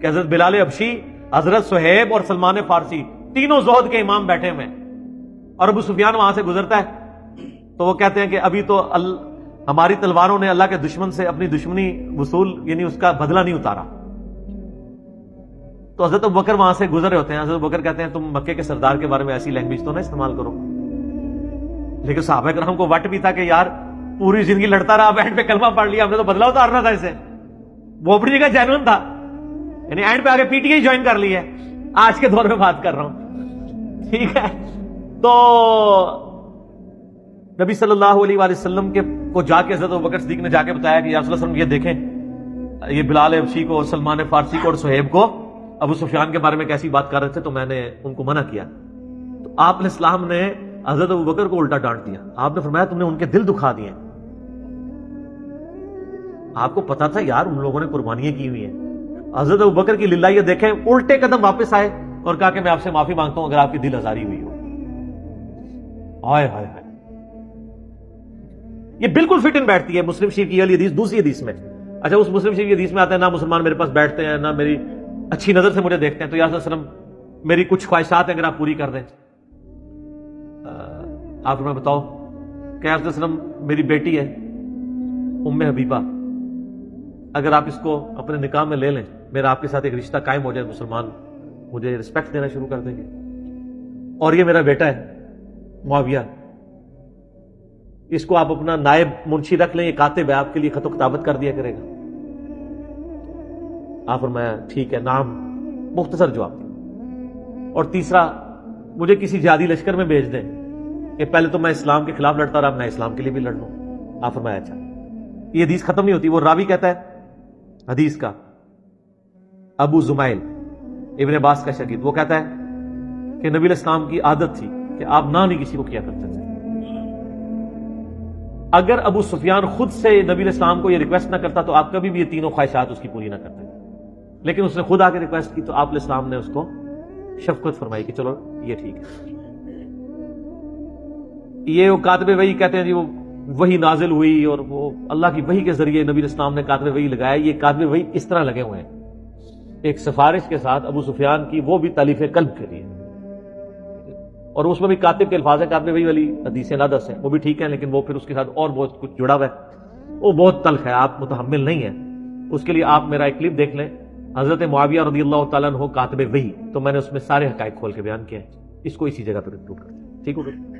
کہ حضرت بلال حبشی، حضرت صہیب اور سلمان فارسی تینوں زہد کے امام بیٹھے ہوئے ہیں، اور ابو سفیان وہاں سے گزرتا ہے تو وہ کہتے ہیں کہ ابھی تو ہماری تلواروں نے اللہ کے دشمن سے اپنی دشمنی وصول یعنی اس کا بدلہ نہیں اتارا. تو حضرت ابوبکر وہاں سے گزر رہے ہوتے ہیں. حضرت ابوبکر کہتے ہیں تم مکے کے سردار کے بارے میں ایسی لینگویج تو نہ استعمال کرو. لیکن صحابہ کرام کو وٹ بھی تھا کہ یار پوری زندگی لڑتا رہا، اینڈ پہ کلمہ پڑھ لیا، ہم نے تو بدلہ اتارنا تھا اسے. وہ اپنی جگہ جینوئن تھا، یعنی اینڈ پہ آگے پی ٹی آئی جوائن کر لی ہے. آج کے دور میں بات کر رہا ہوں، ٹھیک ہے. تو نبی صلی اللہ علیہ وآلہ وسلم کو جا کے حضرت ابوبکر صدیق نے جا کے بتایا کہ یا رسول اللہ صلی اللہ علیہ وسلم یہ دیکھیں، یہ بلال حبشی کو، سلمان فارسی کو اور صہیب کو ابو سفیان کے بارے میں کیسی بات کر رہے تھے، تو میں نے ان کو منع کیا. تو آپ علیہ السلام نے حضرت ابوبکر کو الٹا ڈانٹ دیا. آپ نے فرمایا تم نے ان کے دل دکھا دیے. آپ کو پتا تھا یار ان لوگوں نے قربانیاں کی ہوئی ہیں. حضرت ابوبکر کی للہ یہ دیکھیں، الٹے قدم واپس آئے اور کہا کہ میں آپ سے معافی مانگتا ہوں اگر آپ کی دل آزاری ہوئی ہو. ہائے ہائے ہائے، یہ بالکل فٹ ان بیٹھتی ہے مسلم شریف کی یہ حدیث دوسری حدیث میں. اچھا اس مسلم شریف کی حدیث میں آتا ہے نہ مسلمان میرے پاس بیٹھتے ہیں، نہ میری اچھی نظر سے مجھے دیکھتے ہیں، تو یا رسول اللہ صلی اللہ علیہ وسلم میری کچھ خواہشات ہیں اگر آپ پوری کر دیں. آپ میں بتاؤ کہ یا رسول اللہ صلی اللہ علیہ وسلم میری بیٹی ہے ام حبیبہ، اگر آپ اس کو اپنے نکاح میں لے لیں، میرا آپ کے ساتھ ایک رشتہ قائم ہو جائے، مسلمان مجھے رسپیکٹ دینا شروع کر دیں گے. اور یہ میرا بیٹا ہے معاویہ، اس کو آپ اپنا نائب منشی رکھ لیں، یہ کاتب ہے، آپ کے لیے خط و کتابت کر دیا کرے گا. آپ فرمایا ٹھیک ہے، نام، مختصر جواب. اور تیسرا، مجھے کسی جہادی لشکر میں بھیج دیں کہ پہلے تو میں اسلام کے خلاف لڑتا رہا، میں اسلام کے لیے بھی لڑ لوں. آپ فرمایا اچھا. یہ حدیث ختم نہیں ہوتی. وہ راوی کہتا ہے حدیث کا، ابو زمائل ابن عباس کا شاگرد، وہ کہتا ہے کہ نبی علیہ السلام کی عادت تھی کہ آپ نہ نہیں کسی کو کیا کرتے تھے. اگر ابو سفیان خود سے نبی علیہ السلام کو یہ ریکویسٹ نہ کرتا تو آپ کبھی بھی یہ تینوں خواہشات اس کی پوری نہ کرتے. لیکن اس نے خود آ کے ریکویسٹ کی تو آپ علیہ السلام نے اس کو شفقت فرمائی کہ چلو یہ ٹھیک ہے. یہ وہ کاتب وحی کہتے ہیں جی وہ وحی نازل ہوئی اور وہ اللہ کی وحی کے ذریعے نبی علیہ السلام نے کاتب وحی لگایا. یہ کاتب وحی اس طرح لگے ہوئے ہیں ایک سفارش کے ساتھ ابو سفیان کی، وہ بھی تالیف قلب کے لیے، اور اس میں بھی کاتب کے الفاظ ہیں، کاتب وحی والی حدیثیں نہ دس ہیں، وہ بھی ٹھیک ہیں، لیکن وہ پھر اس کے ساتھ اور بہت کچھ جڑا ہوا ہے، وہ بہت تلخ ہے، آپ متحمل نہیں ہیں. اس کے لیے آپ میرا ایک کلپ دیکھ لیں، حضرت معاویہ رضی اللہ تعالیٰ عنہ کاتب وحی، تو میں نے اس میں سارے حقائق کھول کے بیان کیے ہیں. اس کو اسی جگہ پر انکلوڈ کرتے ہیں. ٹھیک ہو گیا.